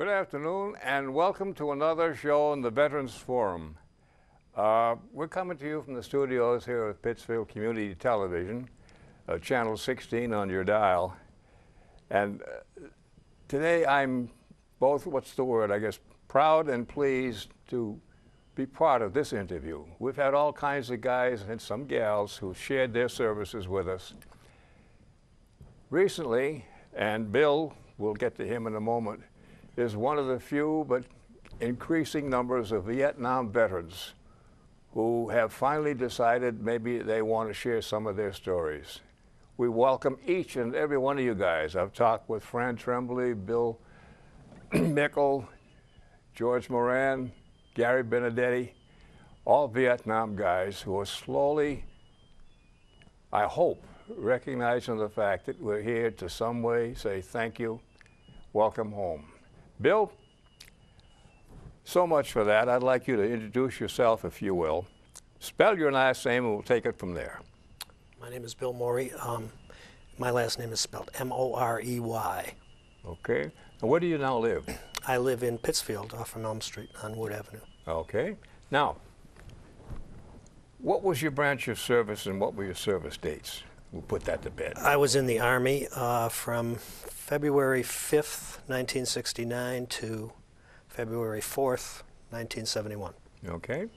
afternoon, and welcome to another show in the Veterans Forum. We're coming to you from the studios here at Pittsfield Community Television, channel 16 on your dial. And today I'm both, proud and pleased to be part of this interview. We've had all kinds of guys and some gals who shared their services with us. Recently, and Bill, we'll get to him in a moment, is one of the few but increasing numbers of Vietnam veterans who have finally decided maybe they want to share some of their stories. We welcome each and every one of you guys. I've talked with Fran Tremblay, Bill Mickle, George Moran, Gary Benedetti, all Vietnam guys who are slowly, I hope, recognizing the fact that we're here to some way say thank you, welcome home. Bill, so much for that. I'd like you to introduce yourself, if you will. Spell your last name and we'll take it from there. My name is Bill Morey. My last name is spelled M-O-R-E-Y. Okay. And where do you now live? I live in Pittsfield off of Elm Street on Wood Avenue. Okay. Now, what was your branch of service and what were your service dates? We'll put that to bed. I was in the Army from February 5th, 1969 to February 4th, 1971. Okay.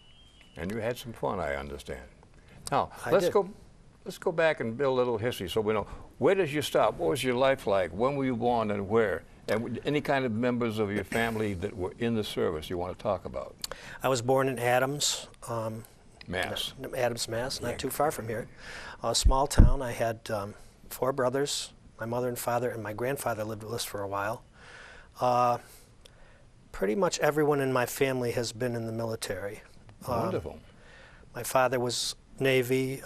And you had some fun, I understand. Now, let's go back and build a little history so we know, where did you stop? What was your life like? When were you born and where? And any kind of members of your family that were in the service you want to talk about? I was born in Adams. Mass. Adams, Mass, not too far from here. A small town. I had 4 brothers, my mother and father, and my grandfather lived with us for a while. Pretty much everyone in my family has been in the military. Wonderful. My father was Navy,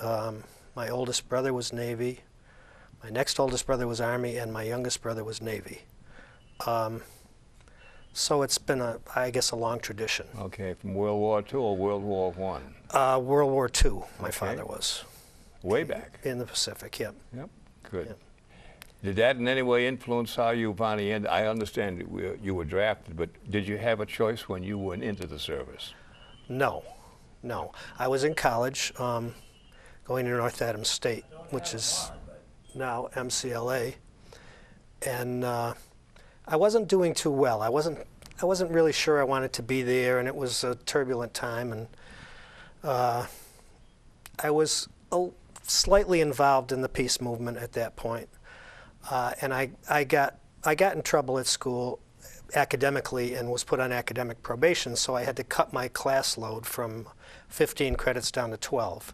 my oldest brother was Navy, my next oldest brother was Army, and my youngest brother was Navy. So it's been, I guess, a long tradition. Okay, from World War II or World War I? World War II, my father was. Way back? In the Pacific, yep. Yep, good. Yep. Did that in any way influence how you finally ended? I understand you were drafted, but did you have a choice when you went into the service? No. I was in college, going to North Adams State, which is now MCLA, and I wasn't doing too well. I wasn't really sure I wanted to be there, and it was a turbulent time, and I was slightly involved in the peace movement at that point, and I got in trouble at school academically and was put on academic probation, so I had to cut my class load from 15 credits down to 12,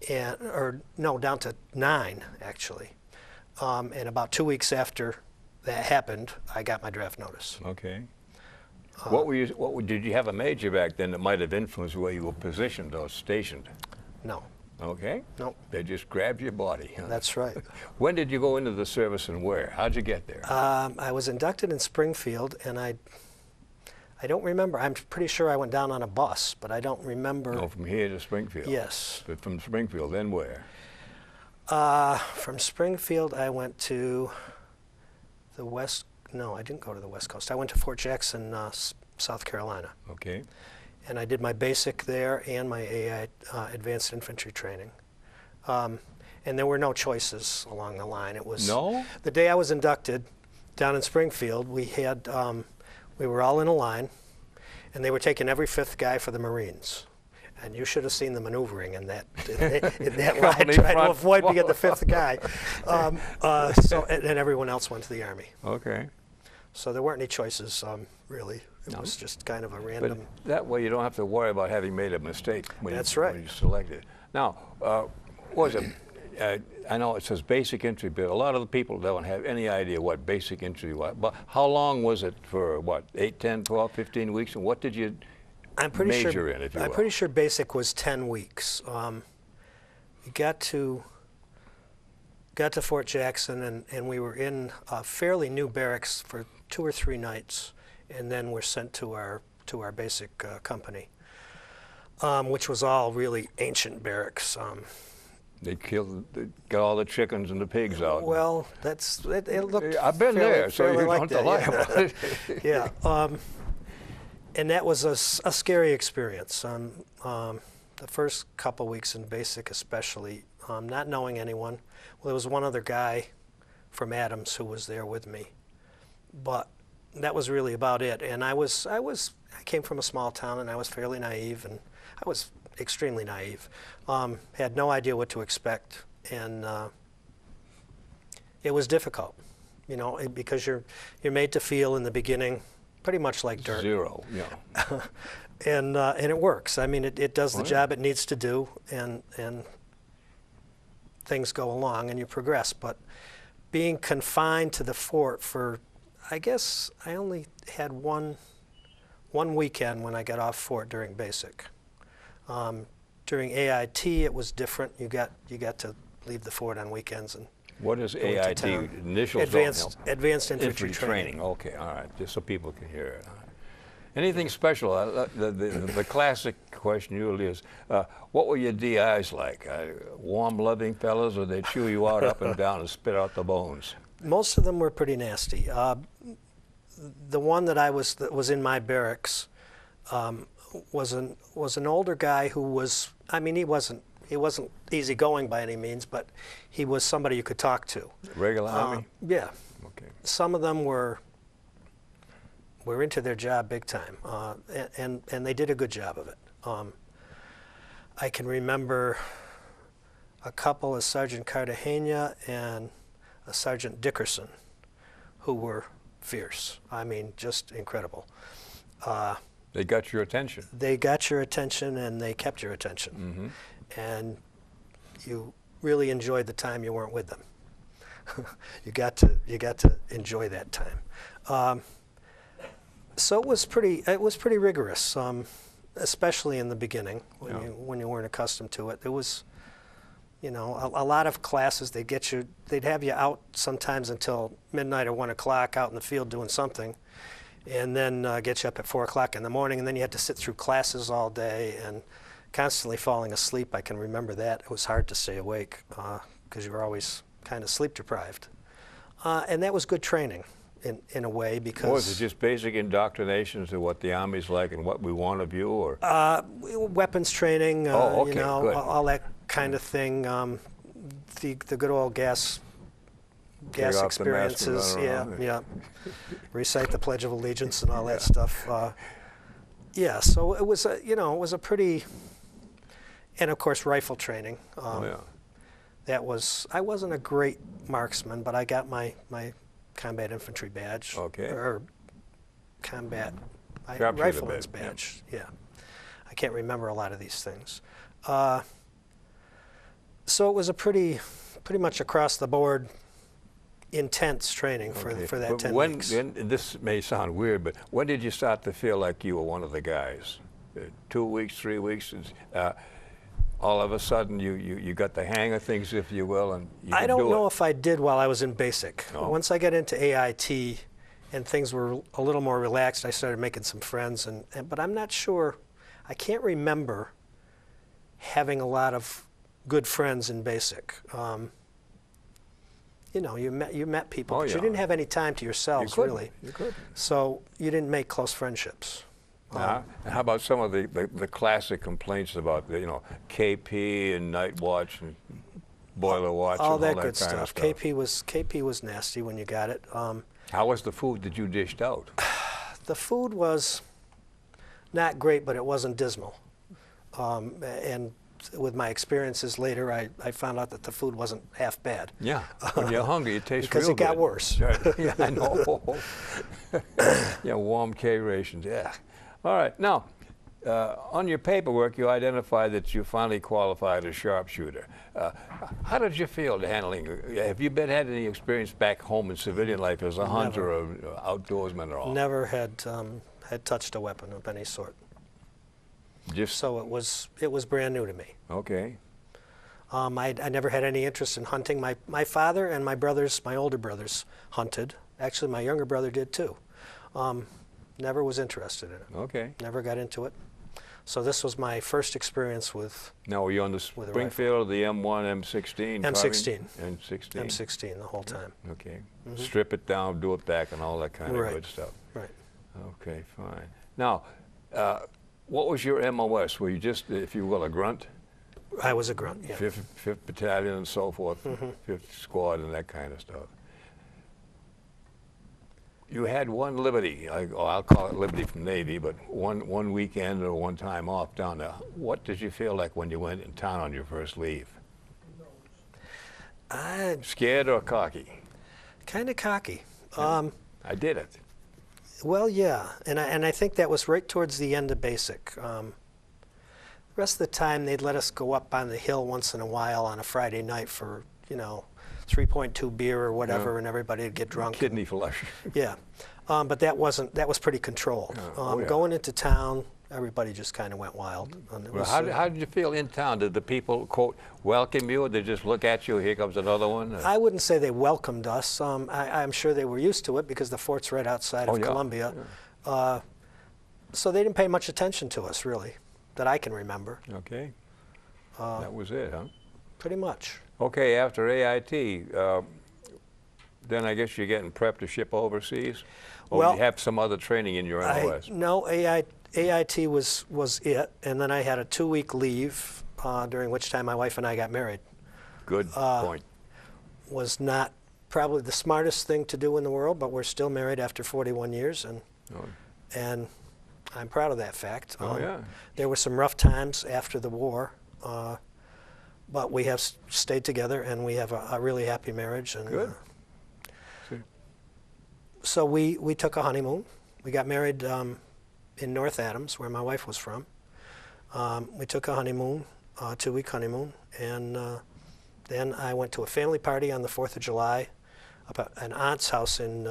down to 9 actually. And about 2 weeks after that happened, I got my draft notice. Okay. Did you have a major back then that might have influenced where you were positioned or stationed? No. Okay. No. They just grabbed your body. Huh? That's right. When did you go into the service and where? How'd you get there? I was inducted in Springfield, and I don't remember. I'm pretty sure I went down on a bus, but I don't remember. Oh, from here to Springfield? Yes. But from Springfield, then where? From Springfield, I went to the West. No, I didn't go to the West Coast. I went to Fort Jackson, South Carolina. Okay. And I did my basic there and my AI advanced infantry training. And there were no choices along the line. It was the day I was inducted down in Springfield. We had we were all in a line, and they were taking every 5th guy for the Marines. And you should have seen the maneuvering in that line, trying to avoid being the 5th guy. And everyone else went to the Army. Okay. So there weren't any choices, really. It was just kind of a random. But that way you don't have to worry about having made a mistake when That's you, right. when you selected. Now, what was it? I know it says basic entry, but a lot of the people don't have any idea what basic entry was. But how long was it for, what, 8, 10, 12, 15 weeks? And what did you major in, if you will? I'm pretty sure basic was 10 weeks. We got to Fort Jackson, and we were in a fairly new barracks for 2 or 3 nights, and then we're sent to our basic company, which was all really ancient barracks. They got all the chickens and the pigs out. Well, it looked. I've been there, so you don't have to lie about it. Yeah, and that was a scary experience. The first couple weeks in basic, especially, not knowing anyone. Well, there was one other guy from Adams who was there with me, but that was really about it. And I came from a small town, and I was fairly naive, and I was extremely naive. Had no idea what to expect, and it was difficult, you know, because you're made to feel in the beginning pretty much like dirt. Zero, yeah. And it works. I mean, it does the job it needs to do, and things go along and you progress. But being confined to the fort for, I guess I only had one weekend when I got off fort during basic. During AIT, it was different. You got to leave the fort on weekends and. What is AIT? Initials Advanced infantry training. Okay, all right, just so people can hear it. All right. Anything special? The classic question usually is, what were your DIs like? Warm, loving fellas, or they chew you out up and down and spit out the bones? Most of them were pretty nasty. The one that was in my barracks was an older guy who was. I mean, he wasn't easygoing by any means, but he was somebody you could talk to. Regular Army? Yeah. Okay. Some of them were into their job big time, and they did a good job of it. I can remember a couple, a Sergeant Cartagena and a Sergeant Dickerson, who were fierce. I mean, just incredible. They got your attention. They got your attention, and they kept your attention. Mm-hmm. And you really enjoyed the time you weren't with them. you got to enjoy that time. So it was pretty rigorous, especially in the beginning when you weren't accustomed to it. There was, you know, a lot of classes. They'd have you out sometimes until midnight or 1 o'clock out in the field doing something, and then get you up at 4 o'clock in the morning, and then you had to sit through classes all day and constantly falling asleep. I can remember that. It was hard to stay awake because you were always kind of sleep deprived. And that was good training in a way, because... Was it just basic indoctrination to what the Army's like and what we want of you, or...? Weapons training, you know, good. all that kind of thing. The good old gas experiences, yeah. Recite the Pledge of Allegiance and all that stuff. Yeah, so it was a pretty, and of course rifle training. That was, I wasn't a great marksman, but I got my combat infantry badge. Okay. Or combat rifleman's badge. Yeah. I can't remember a lot of these things. So it was a pretty much across the board intense training for that 10 weeks. And this may sound weird, but when did you start to feel like you were one of the guys? 2 weeks, 3 weeks? All of a sudden you got the hang of things, if you will, and you I don't know it. if I did while I was in basic. Oh. Once I got into AIT and things were a little more relaxed, I started making some friends, but I'm not sure. I can't remember having a lot of good friends in basic. You know, you met people, but you didn't have any time to yourselves, really. You could. So you didn't make close friendships. And how about some of the classic complaints about KP and night watch and boiler watch all and that all good kind of stuff. KP was nasty when you got it. How was the food that you dished out? The food was not great, but it wasn't dismal. And with my experiences later, I found out that the food wasn't half bad. Yeah, when you're hungry, it tastes because real it got good. worse. Yeah, I know. Yeah, warm K rations. Yeah. All right. Now, on your paperwork, you identified that you finally qualified as sharpshooter. How did you feel handling? Have you had any experience back home in civilian life as a hunter or outdoorsman or all? Never had touched a weapon of any sort. So it was brand new to me. Okay. I never had any interest in hunting. My father and my older brothers hunted. Actually, my younger brother did too. Never was interested in it. Okay. Never got into it. So this was my first experience with. Now, were you on the Springfield or the M1, M16? M16. M16. M16 the whole time. Okay. Strip it down, do it back, and all that kind of good stuff. Right. Okay, fine. Now, what was your MOS? Were you just, if you will, a grunt? I was a grunt, yeah. 5th Battalion and so forth, 5th Squad and that kind of stuff. You had one liberty, I'll call it liberty from Navy, but one weekend or one time off down there. What did you feel like when you went in town on your first leave? Scared or cocky? Kind of cocky. I did it. Well, yeah, and I think that was right towards the end of basic. The rest of the time, they'd let us go up on the hill once in a while on a Friday night for, 3.2 beer or whatever, and everybody would get drunk. Kidney flush. Yeah, but that was pretty controlled. Going into town, everybody just kind of went wild. Well, how did you feel in town? Did the people, quote, welcome you, or did they just look at you, here comes another one? I wouldn't say they welcomed us. I'm sure they were used to it because the fort's right outside of Columbia. Yeah. So they didn't pay much attention to us, really, that I can remember. Okay. That was it, huh? Pretty much. Okay, after AIT, then I guess you're getting prepped to ship overseas? Or you have some other training in your MOS? No, AIT was it, and then I had a 2-week leave, during which time my wife and I got married. Good point. Was not probably the smartest thing to do in the world, but we're still married after 41 years, and I'm proud of that fact. There were some rough times after the war, but we have stayed together, and we have a really happy marriage. And, good. So we took a honeymoon. We got married in North Adams, where my wife was from. We took a honeymoon, 2-week honeymoon, and then I went to a family party on the 4th of July up at an aunt's house in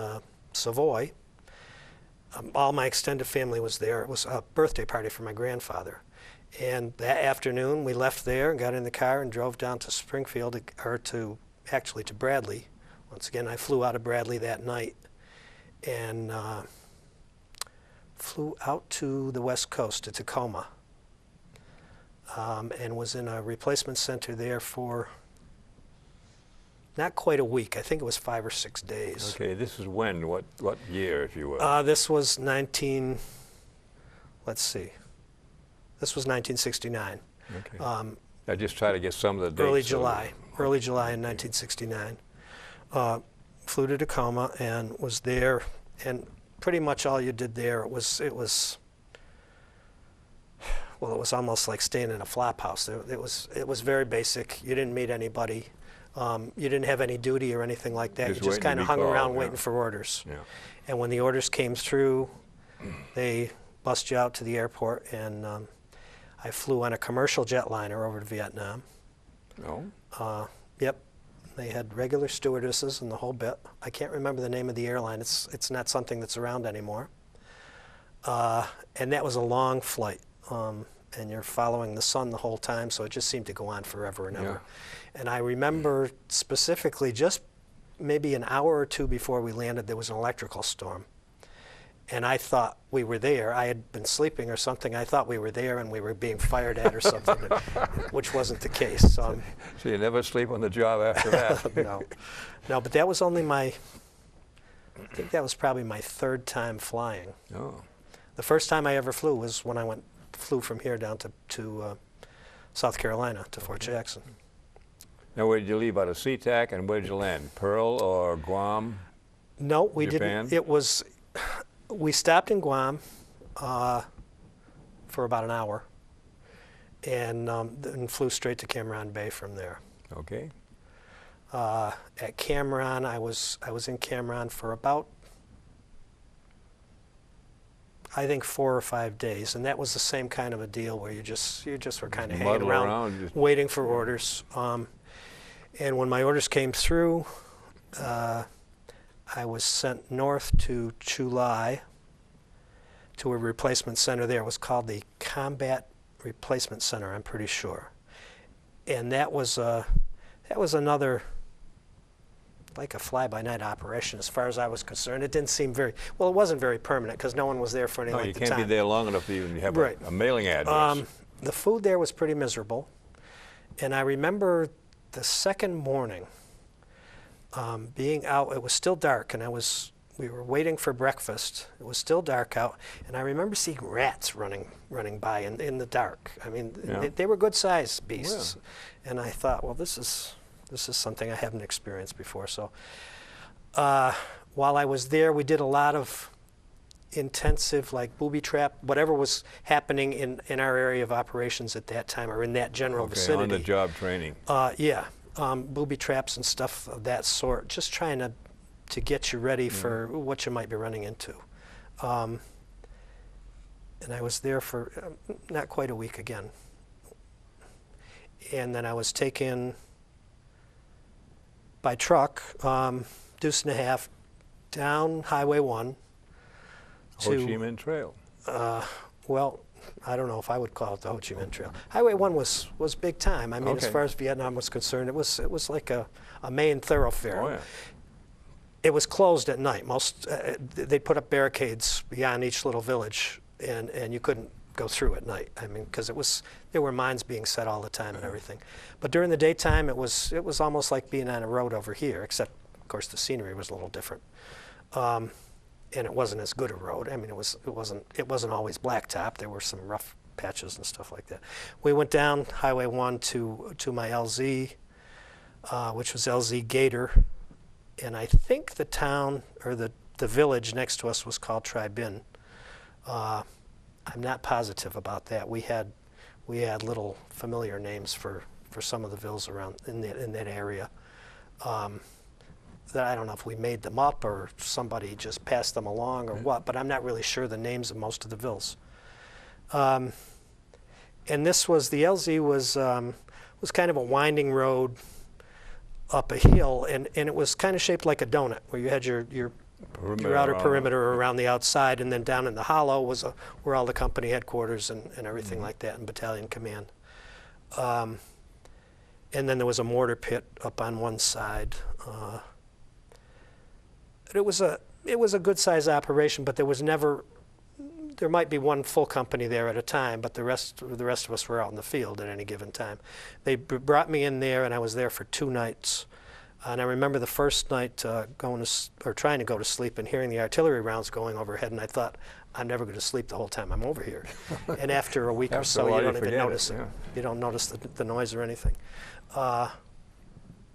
Savoy. All my extended family was there. It was a birthday party for my grandfather. And that afternoon, we left there and got in the car and drove down to Springfield, actually to Bradley. Once again, I flew out of Bradley that night and flew out to the West Coast, to Tacoma, and was in a replacement center there for not quite a week. I think it was 5 or 6 days. Okay, this is when? What year, if you will? This was 1969. Okay. I just try to get some of the dates. Early July in 1969. Flew to Tacoma and was there, and pretty much all you did there it was almost like staying in a flop house. It was very basic. You didn't meet anybody. You didn't have any duty or anything like that. You just kind of hung around waiting for orders. Yeah. And when the orders came through, they bussed you out to the airport, and I flew on a commercial jetliner over to Vietnam. Oh. Yep. They had regular stewardesses and the whole bit. I can't remember the name of the airline. It's not something that's around anymore. And that was a long flight. And you're following the sun the whole time, so it just seemed to go on forever and ever. Yeah. And I remember specifically just maybe an hour or two before we landed, there was an electrical storm. And I thought we were there. I had been sleeping or something. I thought we were there and we were being fired at or something, which wasn't the case. So you never sleep on the job after that? No, but that was only I think that was probably my 3rd time flying. Oh. The first time I ever flew was when I flew from here down to South Carolina, to Fort Jackson. Now, where did you leave out of SeaTac, and where did you land? Pearl or Guam? No, we didn't. We stopped in Guam for about an hour, and then flew straight to Cam Bay from there. Okay. At Cam, I was in Cam for about, I think, 4 or 5 days, and that was the same kind of a deal where you just were kind of hanging around waiting for orders. And when my orders came through, I was sent north to Chulai to a replacement center there. It was called the Combat Replacement Center, I'm pretty sure. And that was another like a fly-by-night operation as far as I was concerned. It didn't seem very, well, it wasn't very permanent because no one was there for any length of time. No, you can't be there long enough to even have right. a mailing address. The food there was pretty miserable. And I remember the second morning being out, it was still dark, and we were waiting for breakfast. It was still dark out, and I remember seeing rats running by in the dark. I mean, they were good-sized beasts. Oh, yeah. And I thought, well, this is something I haven't experienced before. So while I was there, we did a lot of intensive, like booby trap, whatever was happening in our area of operations at that time, or in that general vicinity. On the job training. Yeah, booby traps and stuff of that sort, just trying to get you ready for what you might be running into. And I was there for not quite a week again. And then I was taken by truck, deuce and a half, down Highway 1. Ho Chi Minh Trail. Well, I don't know if I would call it the Ho Chi Minh Trail. Highway 1 was big time. I mean, as far as Vietnam was concerned, it was like a main thoroughfare. Oh, yeah. It was closed at night. They put up barricades beyond each little village, and you couldn't go through at night. I mean, because there were mines being set all the time and everything. But during the daytime, it was almost like being on a road over here, except of course the scenery was a little different. And it wasn't as good a road. I mean, it wasn't always blacktop. There were some rough patches and stuff like that. We went down Highway 1 to my LZ, which was LZ Gator, and I think the town or the village next to us was called Tri Binh. I'm not positive about that. We had little familiar names for some of the villas around in that area. That I don't know if we made them up or somebody just passed them along or what, but I'm not really sure the names of most of the villas. And this was, the LZ was kind of a winding road up a hill, and it was kind of shaped like a donut, where you had your outer perimeter around the outside, and then down in the hollow was where all the company headquarters and everything like that, and battalion command. And then there was a mortar pit up on one side. It was a good size operation, but there might be one full company there at a time, but the rest of us were out in the field at any given time. They brought me in there, and I was there for 2 nights. And I remember the first night trying to go to sleep and hearing the artillery rounds going overhead, and I thought, I'm never going to sleep the whole time I'm over here. And after a week or so, you don't even notice it. Yeah. You don't notice the noise or anything. But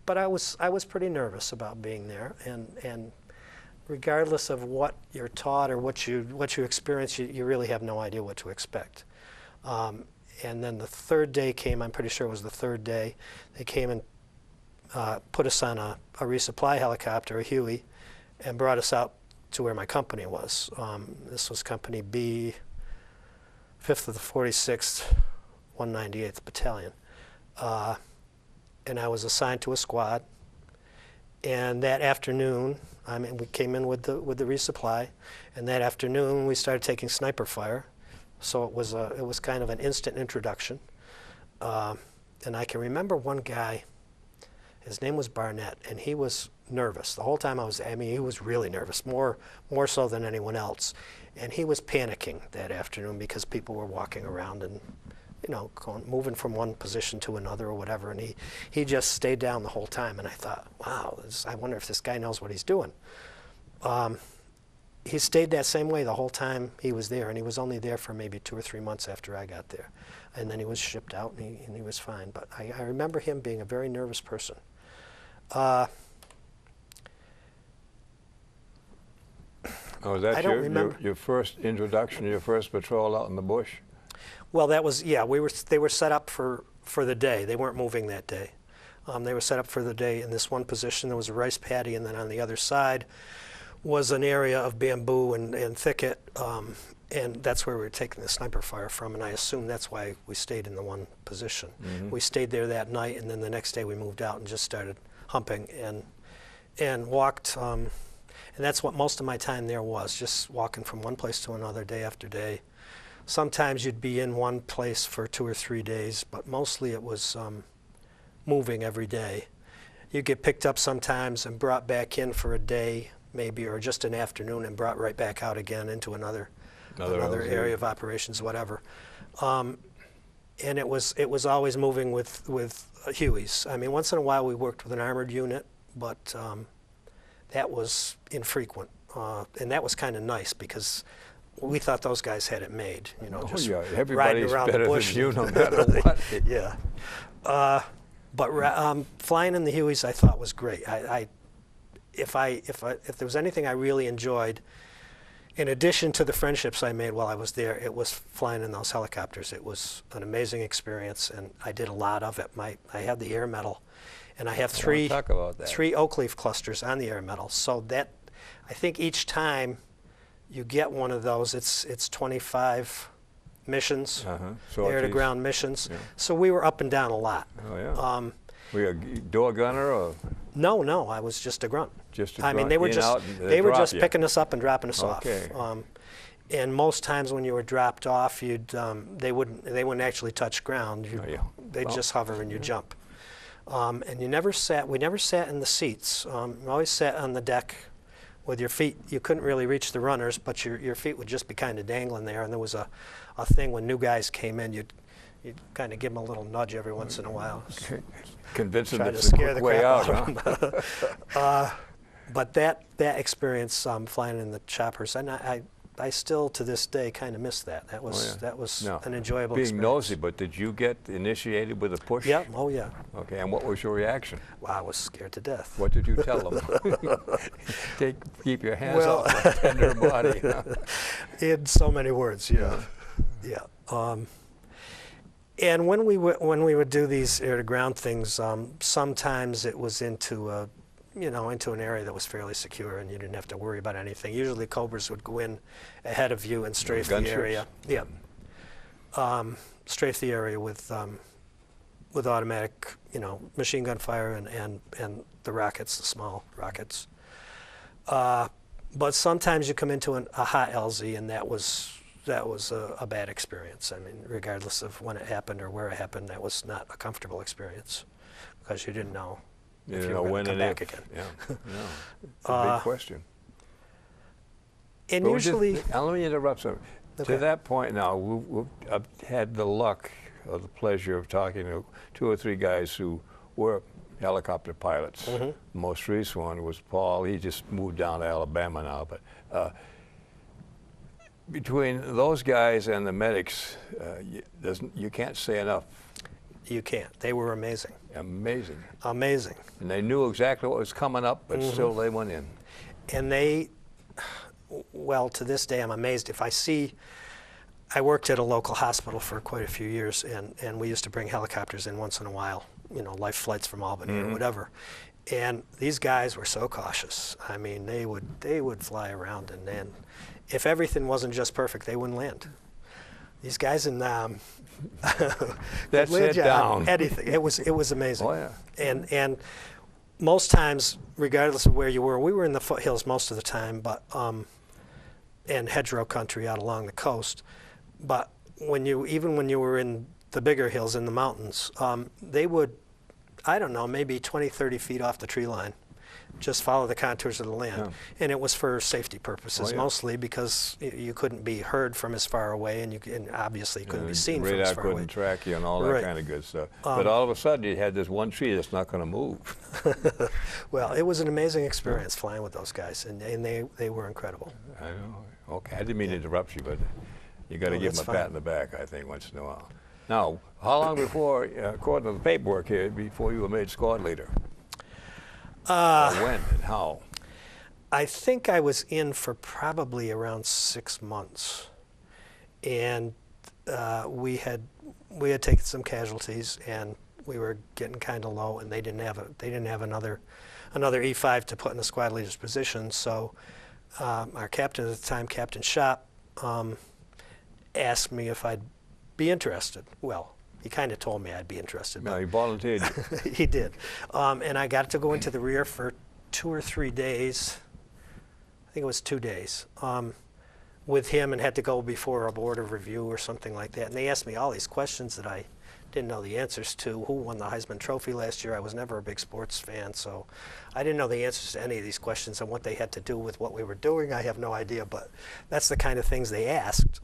I was pretty nervous about being there, and regardless of what you're taught or what you experience, you really have no idea what to expect. And then the third day came, I'm pretty sure it was the third day, they came and put us on a resupply helicopter, a Huey, and brought us out to where my company was. This was Company B, 5th of the 46th, 198th Battalion. And I was assigned to a squad. And that afternoon, we came in with the resupply, and that afternoon we started taking sniper fire. So it was kind of an instant introduction. And I can remember one guy, his name was Barnett, and he was nervous the whole time he was really nervous, more so than anyone else. And he was panicking that afternoon because people were walking around and moving from one position to another or whatever, and he just stayed down the whole time. And I thought, wow, I wonder if this guy knows what he's doing. He stayed that same way the whole time he was there, and he was only there for maybe 2 or 3 months after I got there. And then he was shipped out, and he was fine. But I remember him being a very nervous person. Was that your first introduction, your first patrol out in the bush? Well, that was, yeah, they were set up for the day. They weren't moving that day. They were set up for the day in this one position. There was a rice paddy, and then on the other side was an area of bamboo and thicket, and that's where we were taking the sniper fire from, and I assume that's why we stayed in the one position. Mm-hmm. We stayed there that night, and then the next day we moved out and just started humping and walked, and that's what most of my time there was, just walking from one place to another day after day. Sometimes you'd be in one place for 2 or 3 days, but mostly it was moving every day. you get picked up sometimes and brought back in for a day, maybe, or just an afternoon, and brought right back out again into another area of operations, whatever. And it was always moving with Hueys. I mean, once in a while we worked with an armored unit, but that was infrequent, and that was kind of nice because we thought those guys had it made, you know, just riding around the bush. You no matter what. Yeah. But flying in the Hueys I thought was great. If there was anything I really enjoyed, in addition to the friendships I made while I was there, it was flying in those helicopters. It was an amazing experience, and I did a lot of it. I have the Air Medal, and I have three oak leaf clusters on the Air Medal. So that, I think each time you get one of those, it's 25 missions, air-to-ground missions. Yeah. So we were up and down a lot. Oh, yeah. Were you a door gunner or? No, I was just a grunt. Just a grunt. I mean, they were just picking us up and dropping us off. And most times when you were dropped off, they wouldn't actually touch ground. They'd just hover and you jump. And we never sat in the seats. We always sat on the deck with your feet. You couldn't really reach the runners, but your feet would just be kind of dangling there. And there was a thing when new guys came in, you'd kind of give them a little nudge every once in a while. Convince them it's a quick way out, huh? But that experience flying in the choppers, and I still to this day kind of miss that. That was an enjoyable experience. Being nosy, but did you get initiated with a push? Yeah. Oh yeah. Okay. And what was your reaction? Well, I was scared to death. What did you tell them? Keep your hands off my tender body. Huh? In so many words. Yeah. Yeah. And when we would do these air-to-ground things, sometimes it was into an area that was fairly secure, and you didn't have to worry about anything. Usually, Cobras would go in ahead of you and strafe the area. Yeah, strafe the area with automatic, machine gun fire and the rockets, the small rockets. But sometimes you come into a hot LZ, and that was a bad experience. I mean, regardless of when it happened or where it happened, that was not a comfortable experience because you didn't know if you were going to come back again. Yeah, it's a big question. And usually, let me interrupt something. Okay. To that point now, I've had the luck or the pleasure of talking to 2 or 3 guys who were helicopter pilots. Mm-hmm. The most recent one was Paul. He just moved down to Alabama now, but. Between those guys and the medics, you can't say enough. You can't. They were amazing. Amazing. Amazing. And they knew exactly what was coming up, but still they went in. And well, to this day, I'm amazed. I worked at a local hospital for quite a few years, and we used to bring helicopters in once in a while, life flights from Albany or whatever. And these guys were so cautious. I mean, they would fly around, and then if everything wasn't just perfect, they wouldn't land. These guys in that's it down. Anything. It was amazing. Oh yeah. And most times, regardless of where you were, we were in the foothills most of the time, but and hedgerow country out along the coast. But even when you were in the bigger hills in the mountains, they would, I don't know, maybe 20, 30 feet off the tree line, just follow the contours of the land. Yeah. And it was for safety purposes, mostly because you couldn't be heard from as far away, and obviously you couldn't be seen from as far away. Radar couldn't track you and all that kind of good stuff. But all of a sudden you had this one tree that's not going to move. Well, it was an amazing experience flying with those guys, and they were incredible. I know. Okay, I didn't mean to interrupt you, but you got to give them a pat in the back, I think, once in a while. Now, how long before, according to the paperwork here, before you were made squad leader? When and how? I think I was in for probably around 6 months, and we had taken some casualties, and we were getting kind of low, and they didn't have another E5 to put in the squad leader's position. So our captain at the time, Captain Shop, asked me if I'd be interested. Well, he kind of told me I'd be interested. No, he volunteered. He did. And I got to go into the rear for 2 or 3 days. I think it was 2 days with him, and had to go before a board of review or something like that. And they asked me all these questions that I didn't know the answers to who won the Heisman Trophy last year. I was never a big sports fan, so I didn't know the answers to any of these questions, and what they had to do with what we were doing, I have no idea, but that's the kind of things they asked.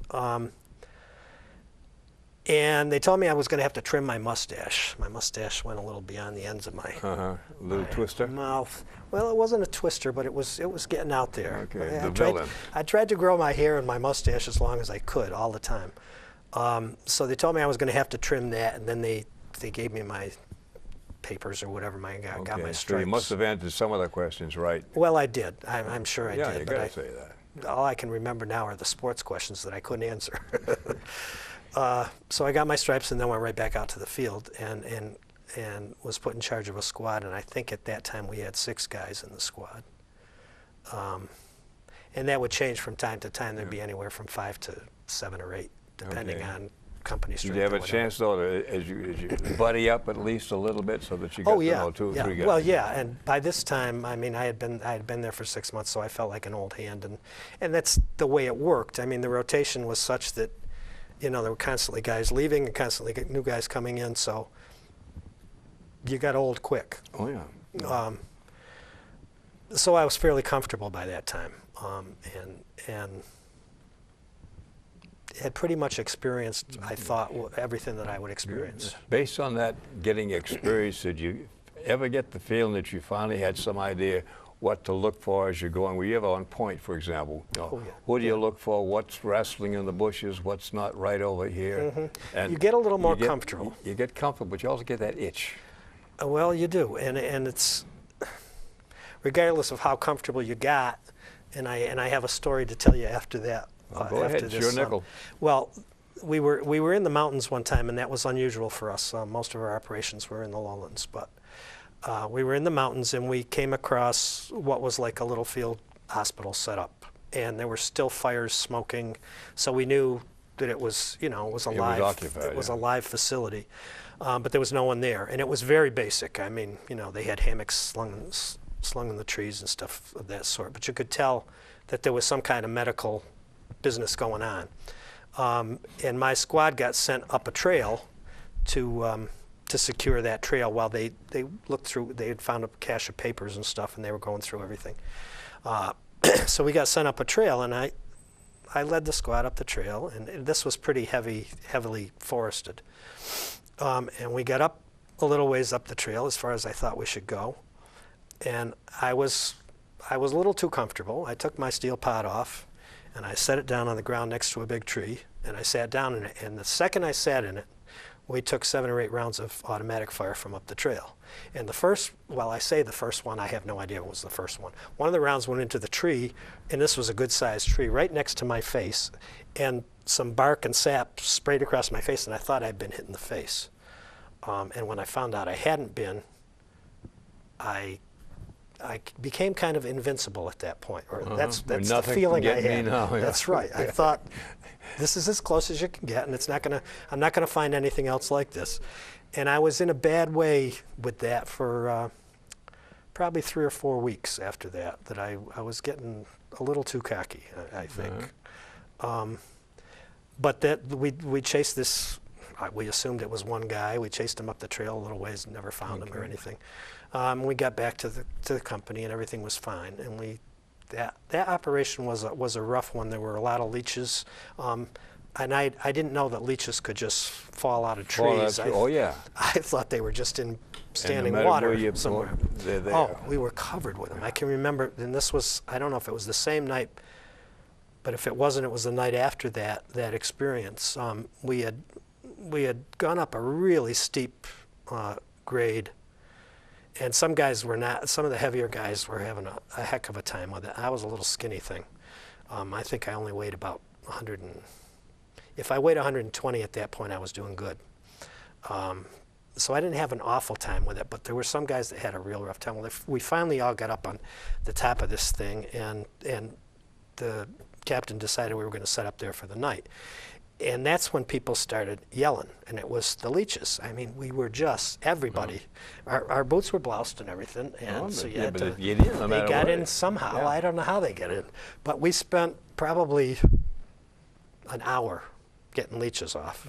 And they told me I was going to have to trim my mustache. My mustache went a little beyond the ends of my little twister mouth. Well, it wasn't a twister, but it was getting out there. Okay, I tried to grow my hair and my mustache as long as I could all the time. So they told me I was going to have to trim that, and then they gave me my papers or whatever. I got my stripes. So you must have answered some of the questions right. Well, I did. I'm sure I did. Yeah, you got to say that. All I can remember now are the sports questions that I couldn't answer. So I got my stripes and then went right back out to the field and was put in charge of a squad. And I think at that time we had 6 guys in the squad. And that would change from time to time. There'd be anywhere from 5 to 7 or 8, depending on company strength. Did you have a chance, though, to, as you buddy up at least a little bit so that you got to know 2 or 3 guys? Well, yeah, and by this time, I mean, I had been there for 6 months, so I felt like an old hand, and that's the way it worked. I mean, the rotation was such that, you know, there were constantly guys leaving and constantly new guys coming in, so you got old quick. Oh, yeah. So I was fairly comfortable by that time, and had pretty much experienced, I thought, everything that I would experience. Based on that getting experience, did you ever get the feeling that you finally had some idea what to look for as you're going? Were you ever on point, for example? You know, what do you look for? What's wrestling in the bushes? What's not right over here? And you get a little more comfortable. You get comfortable, but you also get that itch. Well, you do, and it's regardless of how comfortable you got. And I have a story to tell you after that. Go ahead, it's your nickel. Well, we were in the mountains one time, and that was unusual for us. Most of our operations were in the lowlands, but we were in the mountains, and we came across what was like a little field hospital set up, and there were still fires smoking, so we knew that it was, you know, it was a live facility, but there was no one there, and it was very basic. I mean, you know, they had hammocks slung in the trees and stuff of that sort, but you could tell that there was some kind of medical business going on. And my squad got sent up a trail to secure that trail while they looked through. They had found a cache of papers and stuff, and they were going through everything. So we got sent up a trail, and I led the squad up the trail, and this was pretty heavily forested. And we got up a little ways up the trail as far as I thought we should go, and I was a little too comfortable. I took my steel pot off, and I set it down on the ground next to a big tree, and I sat down in it. And the second I sat in it, we took 7 or 8 rounds of automatic fire from up the trail. And the first, well, I say the first one, I have no idea what was the first one. One of the rounds went into the tree, and this was a good-sized tree right next to my face, and some bark and sap sprayed across my face, and I thought I'd been hit in the face. And when I found out I hadn't been, I became kind of invincible at that point, or that's the feeling I had. That's right. I thought, this is as close as you can get, and I'm not gonna find anything else like this. And I was in a bad way with that for probably 3 or 4 weeks after that. That I was getting a little too cocky, I think. But that we chased this. We assumed it was one guy. We chased him up the trail a little ways, never found him or anything. We got back to the company, and everything was fine. And that operation was a rough one. There were a lot of leeches, and I didn't know that leeches could just fall out of trees. I thought they were just in standing water somewhere. We were covered with them. I can remember, and this was, I don't know if it was the same night, but if it wasn't, it was the night after that experience. We had gone up a really steep grade. And some guys were not, some of the heavier guys were having a heck of a time with it. I was a little skinny thing. I think I only weighed about 100 if I weighed 120 at that point, I was doing good. So I didn't have an awful time with it, but there were some guys that had a real rough time. Well, we finally all got up on the top of this thing, and the captain decided we were going to set up there for the night. And that's when people started yelling, and it was the leeches. I mean, we were just, everybody. Our boots were bloused and everything, and so you had to, they got in somehow. I don't know how they get in. But we spent probably an hour getting leeches off.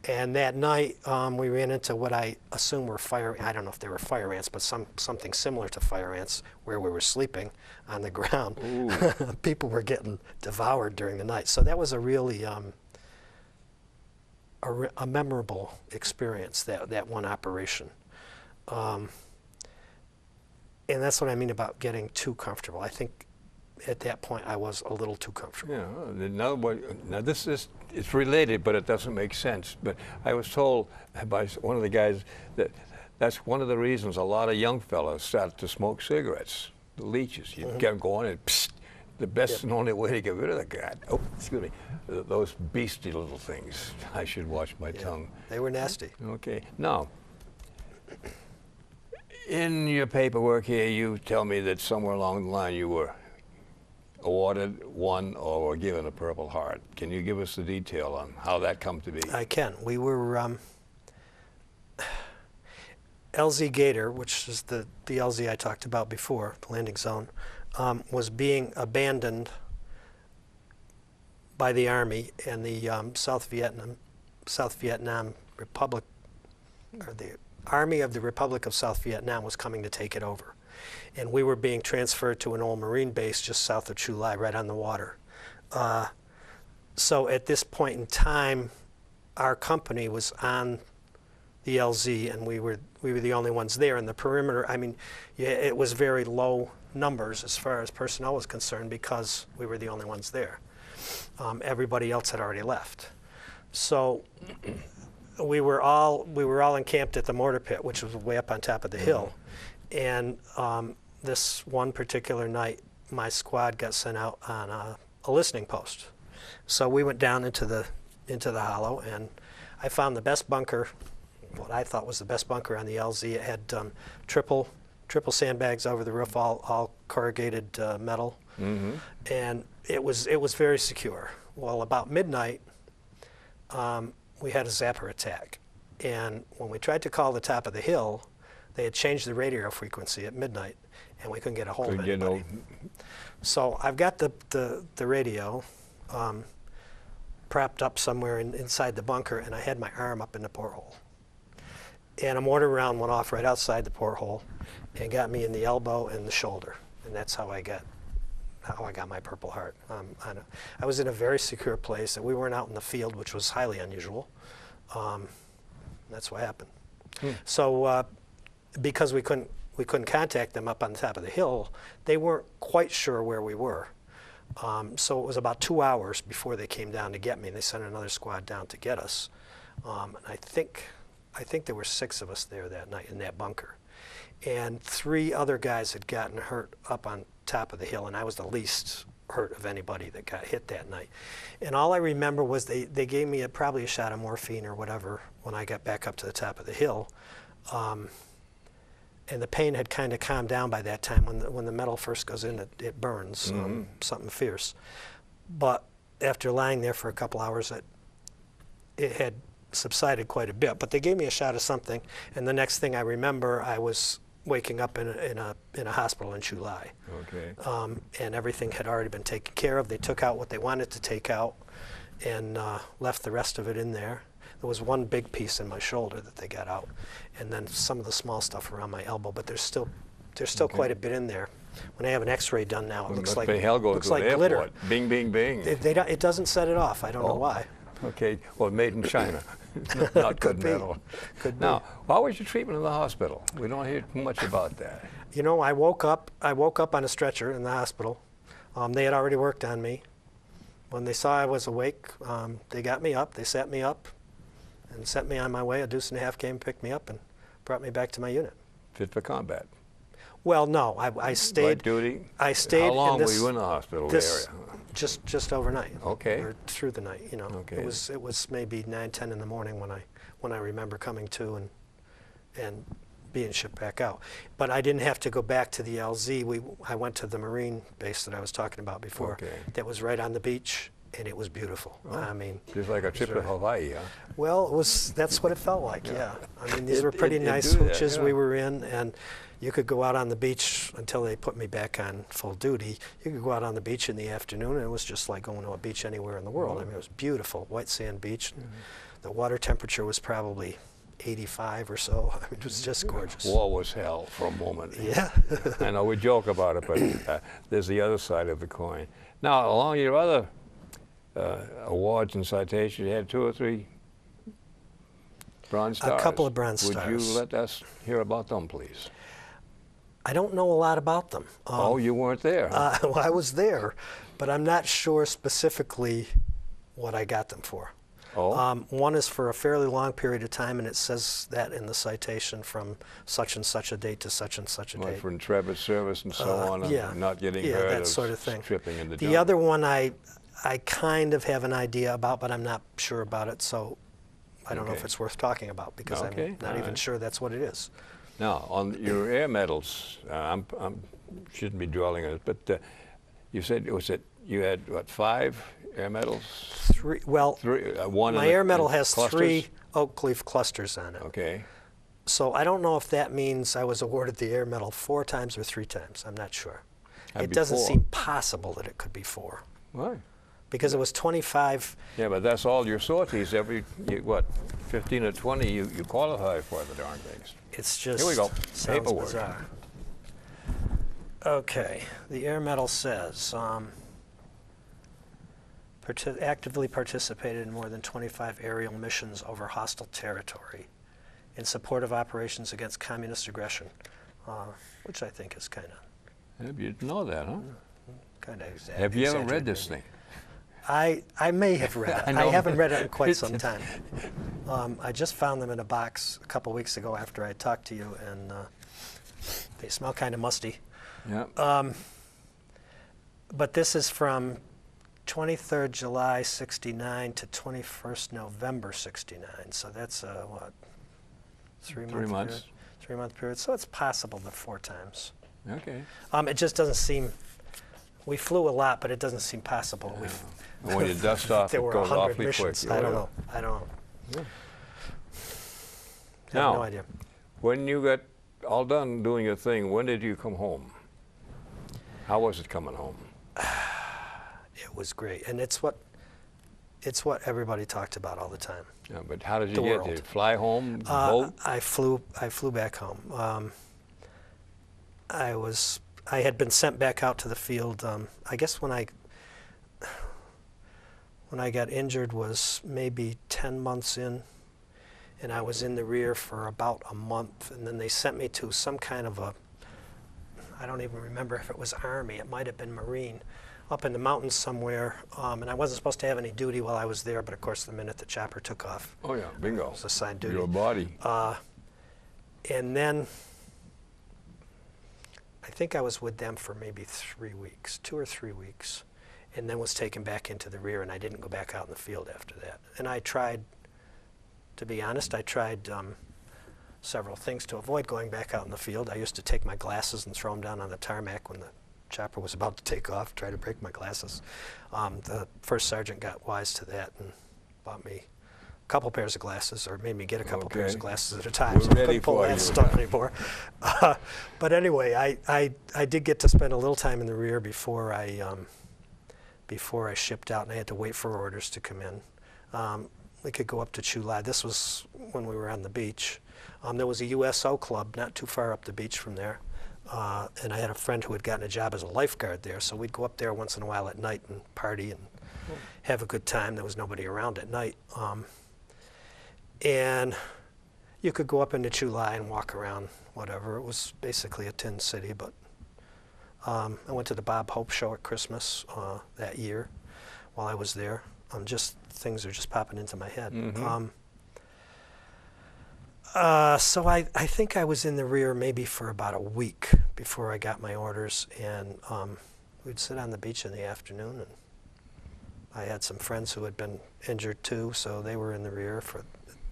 And that night, we ran into what I assume were I don't know if they were fire ants, but something similar to fire ants, where we were sleeping on the ground. People were getting devoured during the night. So that was a really a memorable experience, that one operation. And that's what I mean about getting too comfortable. I think at that point I was a little too comfortable. Yeah. Now this is, it's related, but it doesn't make sense. But I was told by one of the guys that that's one of the reasons a lot of young fellas started to smoke cigarettes. The leeches, you get them going, and psst, the best and only way to get rid of the guy. Oh, excuse me, those beastly little things. I should watch my tongue. They were nasty. Okay. Now, in your paperwork here, you tell me that somewhere along the line you were awarded, won, or were given a Purple Heart. Can you give us the detail on how that come to be? I can. We were LZ Gator, which is the LZ I talked about before, the landing zone, was being abandoned by the Army, and the South Vietnam Republic, or the Army of the Republic of South Vietnam, was coming to take it over. And we were being transferred to an old Marine base just south of Chu Lai, right on the water. So at this point in time, our company was on the LZ, and we were the only ones there. And the perimeter, I mean, it was very low numbers as far as personnel was concerned, because we were the only ones there. Everybody else had already left. So we were all encamped at the mortar pit, which was way up on top of the hill. And this one particular night, my squad got sent out on a listening post. So we went down into the hollow, and I found the best bunker, what I thought was the best bunker on the LZ. It had triple sandbags over the roof, all corrugated metal, and it was very secure. Well, about midnight, we had a zapper attack, and when we tried to call the top of the hill, they had changed the radio frequency at midnight, and we couldn't get a hold of anybody. So I've got the radio propped up somewhere inside the bunker, and I had my arm up in the porthole. And a mortar round went off right outside the porthole and got me in the elbow and the shoulder, and that's how I got my Purple Heart. I was in a very secure place, and we weren't out in the field, which was highly unusual. That's what happened. So because we couldn't contact them up on the top of the hill, they weren't quite sure where we were. So it was about 2 hours before they came down to get me. They sent another squad down to get us. And I think there were 6 of us there that night in that bunker. And 3 other guys had gotten hurt up on top of the hill, and I was the least hurt of anybody that got hit that night. And all I remember was they gave me probably a shot of morphine or whatever when I got back up to the top of the hill. And the pain had kind of calmed down by that time. When the metal first goes in, it burns, something fierce. But after lying there for a couple hours, it had subsided quite a bit. But they gave me a shot of something, and the next thing I remember, I was waking up in a hospital in Chu Lai. Okay. And everything had already been taken care of. They took out what they wanted to take out, and left the rest of it in there. There was one big piece in my shoulder that they got out, and then some of the small stuff around my elbow. But there's still quite a bit in there. When I have an X-ray done now, it looks like glitter. Bing, bing, bing. It doesn't set it off. I don't know why. Okay. Well, made in China. Not good metal. Could now, how was your treatment in the hospital? We don't hear much about that. You know, I woke up on a stretcher in the hospital. They had already worked on me. When they saw I was awake, they got me up. They sat me up and sent me on my way. A deuce and a half came, picked me up, and brought me back to my unit. Fit for combat? Well, no. I stayed. Light duty? I stayed. How long were you in the hospital area? Just overnight. Okay. Or through the night, you know. Okay. It was maybe 9, 10 in the morning when I remember coming to and being shipped back out. But I didn't have to go back to the LZ. I went to the Marine base that I was talking about before. Okay. That was right on the beach, and it was beautiful. Oh, I mean, just like a trip to Hawaii, huh? well, that's what it felt like. Yeah. I mean, these were pretty it nice do that, hooches yeah. we were in, and you could go out on the beach until they put me back on full duty. You could go out on the beach in the afternoon, and it was just like going to a beach anywhere in the world. I mean, it was beautiful, white sand beach. The water temperature was probably 85 or so. I mean, it was just gorgeous. War was hell for a moment. Yeah. I know we joke about it, but there's the other side of the coin. Now, along your other awards and citations, you had 2 or 3 Bronze Stars. A couple of Bronze Would Stars. you let us hear about them, please? I don't know a lot about them. Oh, you weren't there. Huh? Well, I was there, but I'm not sure specifically what I got them for. Oh. One is for a fairly long period of time, and it says that in the citation from such and such a date to such and such a date. For intrepid service and so on, yeah. and not getting Yeah, hurt that of sort of thing. tripping in the The jungle. other one I kind of have an idea about, but I'm not sure about it, so I don't know if Okay. it's worth talking about because Okay, I'm not all even right. sure that's what it is. Now, on your air medals, shouldn't be dwelling on it, but you said you had what, 5 air medals? 3. Well, 3. One. my in air medal in has clusters? 3 oak leaf clusters on it. Okay. So I don't know if that means I was awarded the air medal 4 times or 3 times. I'm not sure. That'd It be doesn't 4. seem possible that it could be 4 Why? because it was 25. Yeah, but that's all your sorties. Every 15 or 20, you qualify for the darn things. It's just Here we go. sounds Paperwork. bizarre. Okay, the air medal says actively participated in more than 25 aerial missions over hostile territory in support of operations against communist aggression, which I think is kind of You didn't know that, huh? exaggerated. Have you ever read this thing? I may have read it. I I know. haven't read it in quite some time. I just found them in a box a couple weeks ago after I talked to you, and they smell kind of musty. Yeah. But this is from 23rd July 69 to 21st November 69. So that's what? 3 3 months. Period? 3-month period. So it's possible that 4 times. Okay. It just doesn't seem. We flew a lot, but it doesn't seem possible. And when you dust off, There it were goes 100 awfully missions. quick. I don't know. I don't know. Yeah. I have Now, no idea. when you got all done doing your thing, when did you come home? How was it coming home? It was great, and it's what everybody talked about all the time. Yeah, but how did you The get world. there? Fly home, boat? I flew back home. I had been sent back out to the field. I guess when I got injured was maybe 10 months in, and I was in the rear for about a month, and then they sent me to some kind of I don't even remember if it was Army, it might have been Marine, up in the mountains somewhere, and I wasn't supposed to have any duty while I was there, but of course the minute the chopper took off, Oh, yeah, bingo. it was assigned duty. Your body. And then I think I was with them for maybe 3 weeks, 2 or 3 weeks, and then was taken back into the rear, and I didn't go back out in the field after that. And I tried, to be honest, several things to avoid going back out in the field. I used to take my glasses and throw them down on the tarmac when the chopper was about to take off, try to break my glasses. The first sergeant got wise to that and bought me a couple pairs of glasses, or made me get a couple pairs of glasses at a time, We're so I ready couldn't pull for that you. stuff anymore. But anyway, I did get to spend a little time in the rear before I shipped out, and I had to wait for orders to come in. We could go up to Chulai. This was when we were on the beach. There was a USO club not too far up the beach from there, and I had a friend who had gotten a job as a lifeguard there, so we'd go up there once in a while at night and party and have a good time. There was nobody around at night. And you could go up into Chulai and walk around, whatever. It was basically a tin city, but I went to the Bob Hope show at Christmas that year while I was there. Just things are just popping into my head. Mm-hmm. So I think I was in the rear maybe for about a week before I got my orders, and we'd sit on the beach in the afternoon, and I had some friends who had been injured too, so they were in the rear for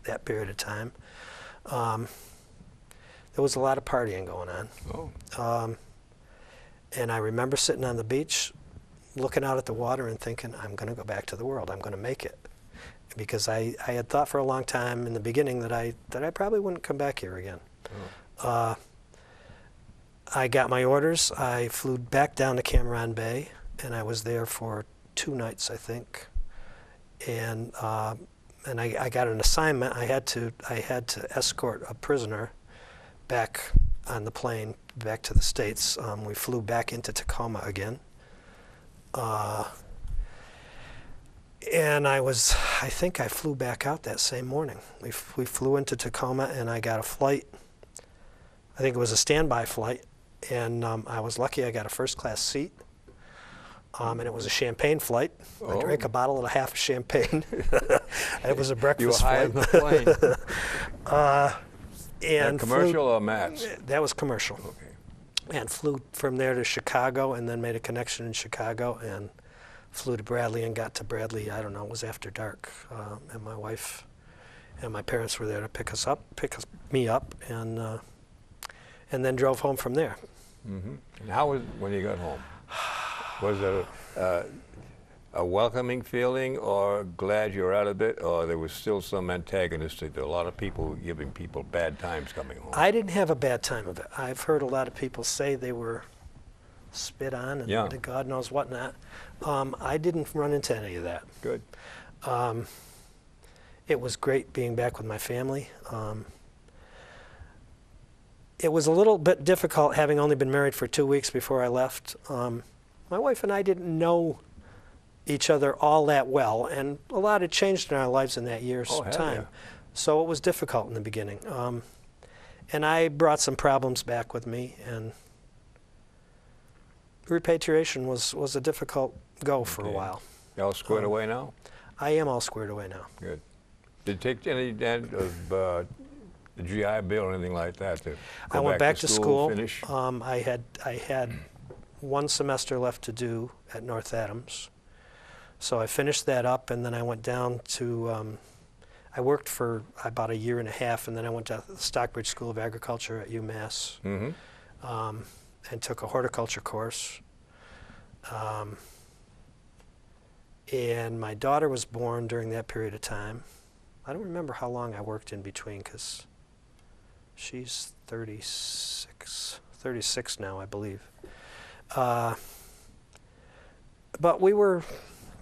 that period of time. There was a lot of partying going on. Oh. And I remember sitting on the beach looking out at the water and thinking, I'm going to go back to the world. I'm going to make it. Because I had thought for a long time in the beginning that I probably wouldn't come back here again. Oh. I got my orders. I flew back down to Cameron Bay, and I was there for 2 nights, I think. And I got an assignment. I had to escort a prisoner back on the plane back to the States. We flew back into Tacoma again. And I think I flew back out that same morning. We flew into Tacoma, and I got a flight. I think it was a standby flight, and I was lucky I got a first-class seat. And it was a champagne flight. I drank a bottle and a half of champagne. It was a breakfast flight. You were high on the plane. And commercial or Matt's? That was commercial. Okay. And flew from there to Chicago, and then made a connection in Chicago, and flew to Bradley and got to Bradley, I don't know, it was after dark. And my wife and my parents were there to pick me up, and then drove home from there. Mm-hmm. And how was when you got home? Was it a welcoming feeling, or glad you're out of it, or there was still some antagonistic? There were a lot of people giving people bad times coming home. I didn't have a bad time of it. I've heard a lot of people say they were spit on and God knows what not. I didn't run into any of that. Good. It was great being back with my family. It was a little bit difficult having only been married for 2 weeks before I left. My wife and I didn't know each other all that well, and a lot had changed in our lives in that year's time. Yeah. So it was difficult in the beginning. And I brought some problems back with me, and repatriation was a difficult go for a while. You all squared away now? I am all squared away now. Good. Did you take any of the GI Bill or anything like that? I went back to school. Finish? I had 1 semester left to do at North Adams. So I finished that up, and then I went down to, I worked for about 1.5 years, and then I went to the Stockbridge School of Agriculture at UMass, and took a horticulture course. And my daughter was born during that period of time. I don't remember how long I worked in between, because she's 36 now, I believe. But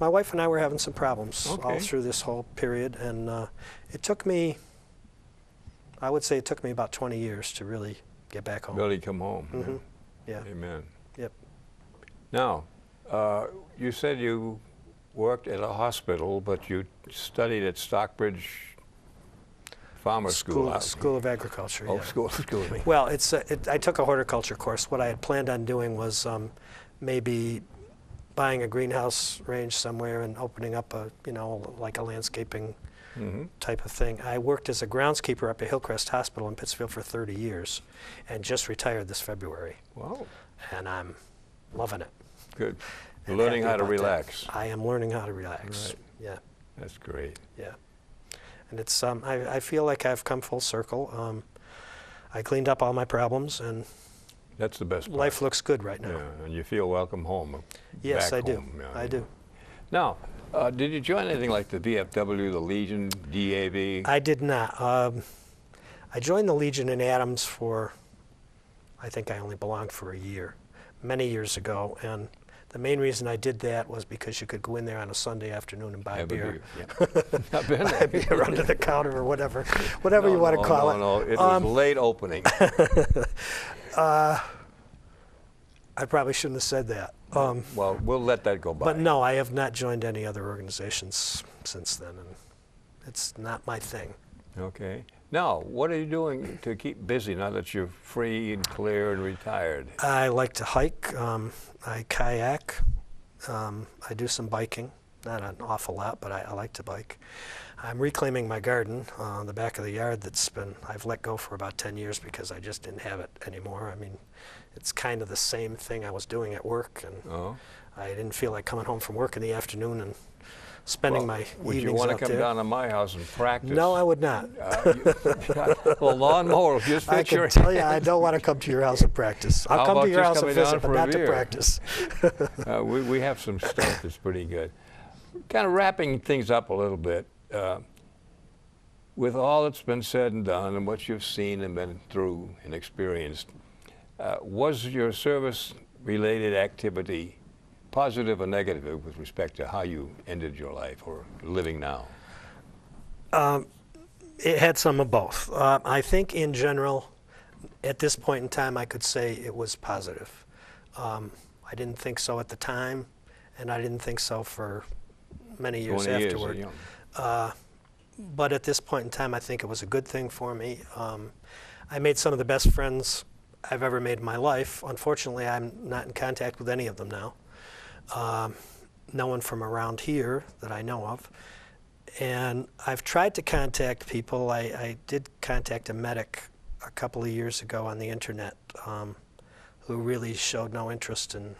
my wife and I were having some problems all through this whole period, and it took me, I would say it took me about 20 years to really get back home. Really come home. Mm-hmm. Yeah. Amen. Yep. Now, you said you worked at a hospital, but you studied at Stockbridge Farmer School. School of Agriculture. Oh, yeah. School. Well, I took a horticulture course. What I had planned on doing was maybe buying a greenhouse range somewhere and opening up like a landscaping type of thing. I worked as a groundskeeper up at Hillcrest Hospital in Pittsfield for 30 years, and just retired this February. Wow. And I'm loving it. Good. Learning how to relax. I am learning how to relax. Right. Yeah. That's great. Yeah. And it's I feel like I've come full circle. I cleaned up all my problems, and that's the best part. Life looks good right now. Yeah, and you feel welcome home. Yes, I do. Yeah, I do. Now, did you join anything like the VFW, the Legion, DAV? I did not. I joined the Legion in Adams for, I think I only belonged for 1 year, many years ago, and the main reason I did that was because you could go in there on a Sunday afternoon and buy a beer. Yeah. I've been there. Buy beer under the counter or whatever you want to call it. No, it was late opening. I probably shouldn't have said that. Well, we'll let that go by. But no, I have not joined any other organizations since then, and it's not my thing. Okay. Now, what are you doing to keep busy now that you're free and clear and retired? I like to hike. I kayak. I do some biking. Not an awful lot, but I like to bike. I'm reclaiming my garden on the back of the yard I've let go for about 10 years because I just didn't have it anymore. I mean, it's kind of the same thing I was doing at work, and I didn't feel like coming home from work in the afternoon and spending my would evenings you want to out come there. down to my house and practice? No, I would not. Well, lawnmower will just I fit your can tell you, I don't want to come to your house and practice. I'll How come about to your just house and coming down visit, but for a not to beer? practice. We have some stuff that's pretty good. Kind of wrapping things up a little bit. With all that's been said and done and what you've seen and been through and experienced, was your service-related activity positive or negative with respect to how you ended your life or living now? It had some of both. I think in general, at this point in time, I could say it was positive. I didn't think so at the time, and I didn't think so for many years afterward. But at this point in time, I think it was a good thing for me. I made some of the best friends I've ever made in my life. Unfortunately, I'm not in contact with any of them now. No one from around here that I know of. And I've tried to contact people. I did contact a medic a couple of years ago on the internet who really showed no interest in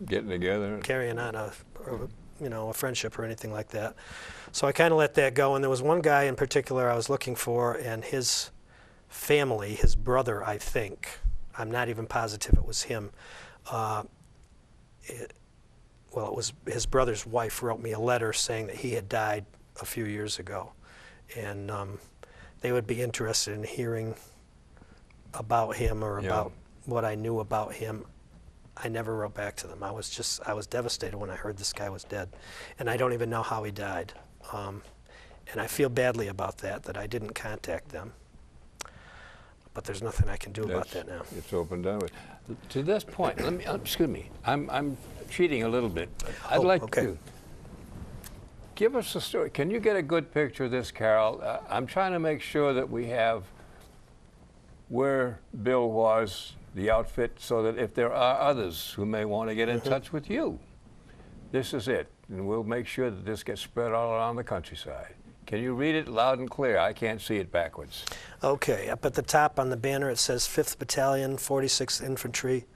getting together, carrying on a friendship or anything like that. So I kind of let that go. And there was one guy in particular I was looking for, and his family, his brother, I think, I'm not even positive it was him. It was his brother's wife wrote me a letter saying that he had died a few years ago, and they would be interested in hearing about him or about what I knew about him. I never wrote back to them. I was devastated when I heard this guy was dead, and I don't even know how he died. And I feel badly about that I didn't contact them. But there's nothing I can do about that now. It's open done with. To this point, let me excuse me. I'm cheating a little bit. I'd like to give us a story. Can you get a good picture of this, Carol? I'm trying to make sure that we have where Bill was, the outfit, so that if there are others who may want to get in touch with you, this is it. And we'll make sure that this gets spread all around the countryside. Can you read it loud and clear? I can't see it backwards. Okay, up at the top on the banner it says 5th Battalion, 46th Infantry,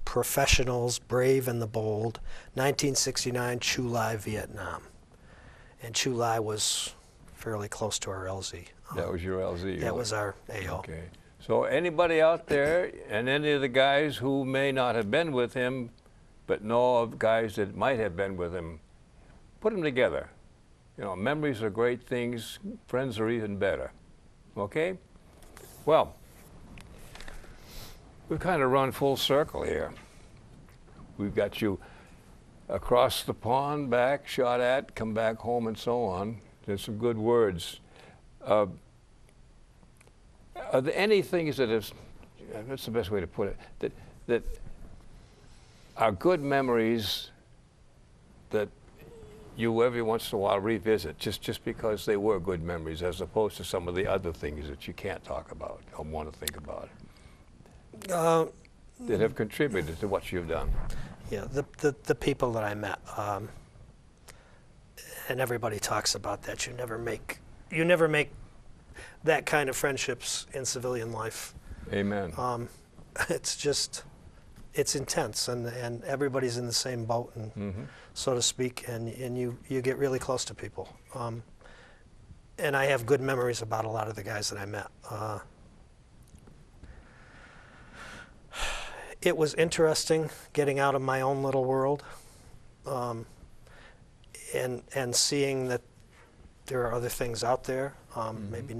Professionals, Brave and the Bold, 1969, Chu Lai, Vietnam. And Chu Lai was fairly close to our LZ. That was your LZ? That was our AO. Okay. So anybody out there, and any of the guys who may not have been with him, but know of guys that might have been with him, put them together. You know, memories are great things. Friends are even better. Okay? Well, we've kind of run full circle here. We've got you across the pond, back, shot at, come back home, and so on. There's some good words. Are there any things that is, that's the best way to put it, that are good memories that you every once in a while revisit just because they were good memories, as opposed to some of the other things that you can't talk about or want to think about that have contributed to what you've done? Yeah, the people that I met, and everybody talks about that. You never make that kind of friendships in civilian life. Amen. It's intense, and everybody's in the same boat, and so to speak, and you get really close to people. And I have good memories about a lot of the guys that I met. It was interesting getting out of my own little world, and seeing that there are other things out there. Maybe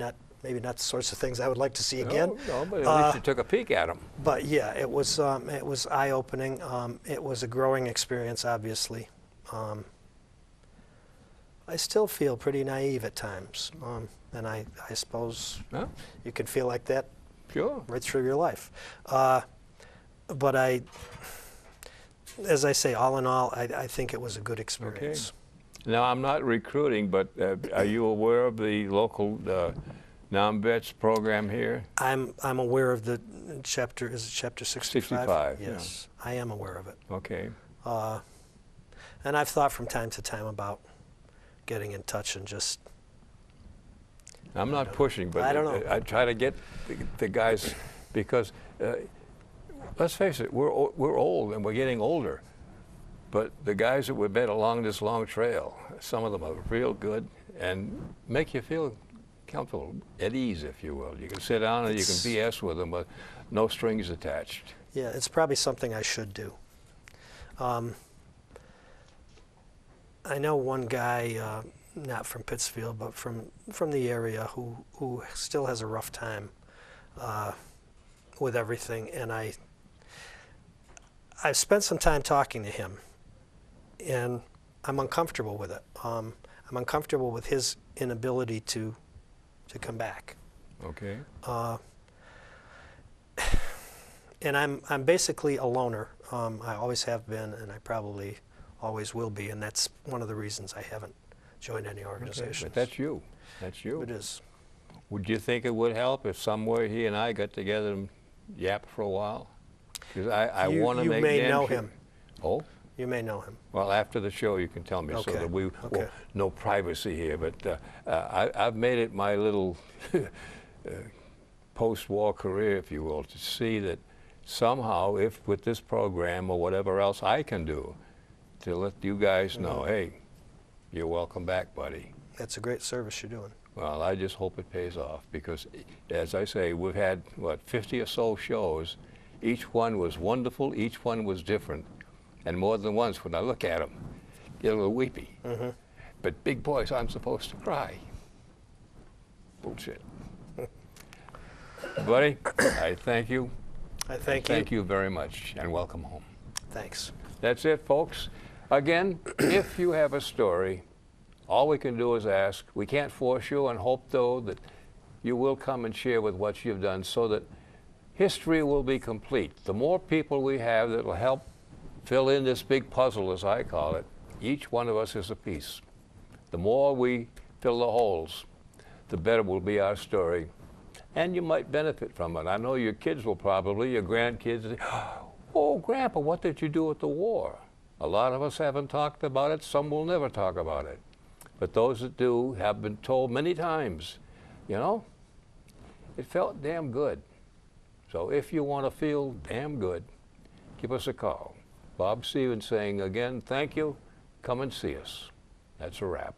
not the sorts of things I would like to see again. No, but at least you took a peek at them. But yeah, it was eye-opening. It was a growing experience, obviously. I still feel pretty naive at times, and I suppose you can feel like that right through your life. But as I say, all in all, I think it was a good experience. Okay. Now, I'm not recruiting, but are you aware of the local non-vets program here? I'm aware of the chapter. Is it chapter 65? 65. Yes, yeah. I am aware of it. Okay. And I've thought from time to time about getting in touch and just. I'm not pushing, but I don't know. I try to get the guys because let's face it, we're old and we're getting older. But the guys that we met along this long trail, some of them are real good and make you feel comfortable, at ease, if you will. You can sit down and you can BS with them, but no strings attached. Yeah, it's probably something I should do. I know one guy, not from Pittsfield, but from the area, who still has a rough time with everything, and I've spent some time talking to him, and I'm uncomfortable with it. I'm uncomfortable with his inability to come back. Okay. And I'm basically a loner. I always have been, and I probably always will be, and that's one of the reasons I haven't joined any organizations. Okay, but that's you. That's you. It is. Would you think it would help if somewhere he and I got together and yap for a while? Because I want to make You may know him. Oh? You may know him. Well, after the show, you can tell me, so that we will, no privacy here. But I've made it my little post-war career, if you will, to see that somehow, if with this program or whatever else I can do, to let you guys know, hey, you're welcome back, buddy. That's a great service you're doing. Well, I just hope it pays off because, as I say, we've had, what, 50 or so shows. Each one was wonderful. Each one was different. And more than once, when I look at them, get a little weepy. But big boys aren't supposed to cry. Bullshit. Buddy, I thank you. I thank you. Thank you very much, and welcome home. Thanks. That's it, folks. Again, if you have a story, all we can do is ask. We can't force you, and hope, though, that you will come and share with what you've done so that history will be complete. The more people we have that will help fill in this big puzzle, as I call it, each one of us is a piece. The more we fill the holes, the better will be our story. And you might benefit from it. I know your kids will probably, your grandkids, say, oh, Grandpa, what did you do at the war? A lot of us haven't talked about it. Some will never talk about it. But those that do have been told many times, you know, it felt damn good. So if you want to feel damn good, give us a call. Bob Stevens saying again, thank you. Come and see us. That's a wrap.